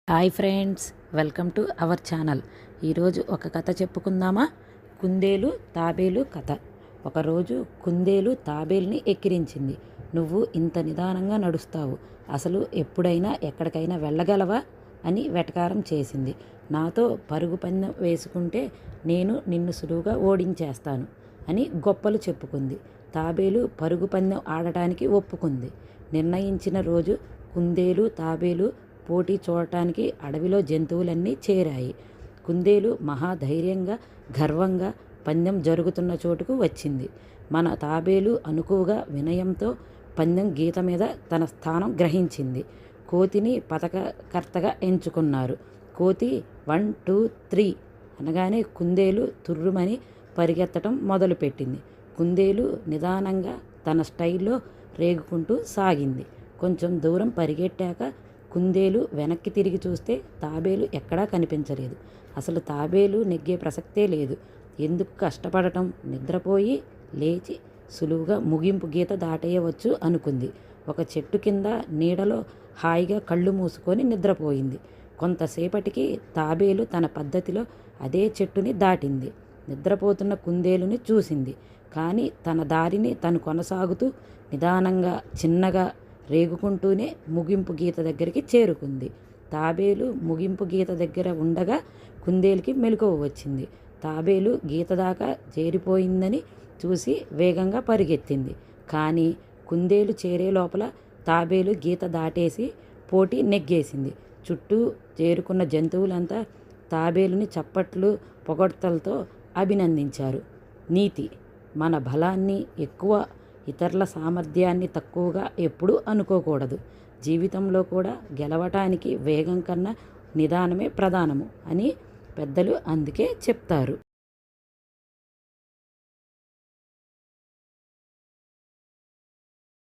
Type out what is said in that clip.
Hi friends, welcome to our channel. ఈరోజు ఒక కథ చెప్పుకుందామా? కుందేలు తాబేలు కథ. ఒకరోజు కుందేలు తాబేలుని ఎక్కిరించింది. నువ్వు ఇంత నిదానంగా నడుస్తావు, అసలు ఎప్పుడైనా ఎక్కడికైనా వెళ్ళగలవా అని వెటకారం చేసింది. నాతో పరుగు పందెం వేసుకుంటే నేను నిన్ను సులువుగా ఓడించేస్తాను అని గొప్పలు చెప్పుకుంది. తాబేలు పరుగు పందెం ఆడటానికి ఒప్పుకుంది. నిర్ణయించిన రోజు కుందేలు తాబేలు పోటీ చూడటానికి అడవిలో జంతువులన్నీ చేరాయి. కుందేలు మహాధైర్యంగా గర్వంగా పందెం జరుగుతున్న చోటుకు వచ్చింది. మన తాబేలు అనుకువగా వినయంతో పందెం గీత మీద తన స్థానం గ్రహించింది. కోతిని పథకకర్తగా ఎంచుకున్నారు. కోతి 1 2 3 అనగానే కుందేలు తుర్రుమని పరిగెత్తడం మొదలుపెట్టింది. కుందేలు నిదానంగా తన స్టైల్లో రేగుకుంటూ సాగింది. కొంచెం దూరం పరిగెట్టాక కుందేలు వెనక్కి తిరిగి చూస్తే తాబేలు ఎక్కడా కనిపించలేదు. అసలు తాబేలు నెగ్గే ప్రసక్తే లేదు. ఎందుకు కష్టపడటం, నిద్రపోయి లేచి సులువుగా ముగింపు గీత దాటేయవచ్చు అనుకుంది. ఒక చెట్టు కింద నీడలో హాయిగా కళ్ళు మూసుకొని నిద్రపోయింది. కొంతసేపటికి తాబేలు తన పద్ధతిలో అదే చెట్టుని దాటింది. నిద్రపోతున్న కుందేలుని చూసింది. కానీ తన దారిని తను కొనసాగుతూ నిదానంగా చిన్నగా రేగుకుంటూనే ముగింపు గీత దగ్గరికి చేరుకుంది. తాబేలు ముగింపు గీత దగ్గర ఉండగా కుందేలుకి మెలకువ వచ్చింది. తాబేలు గీత దాకా చేరిపోయిందని చూసి వేగంగా పరిగెత్తింది. కానీ కుందేలు చేరే లోపల తాబేలు గీత దాటేసి పోటీ నెగ్గేసింది. చుట్టూ చేరుకున్న జంతువులంతా తాబేలుని చప్పట్లు పొగడ్తలతో అభినందించారు. నీతి: మన బలాన్ని ఎక్కువ, ఇతరుల సామర్థ్యాన్ని తక్కువగా ఎప్పుడూ అనుకోకూడదు. జీవితంలో కూడా గెలవటానికి వేగం కన్నా నిదానమే ప్రధానము అని పెద్దలు అందుకే చెప్తారు.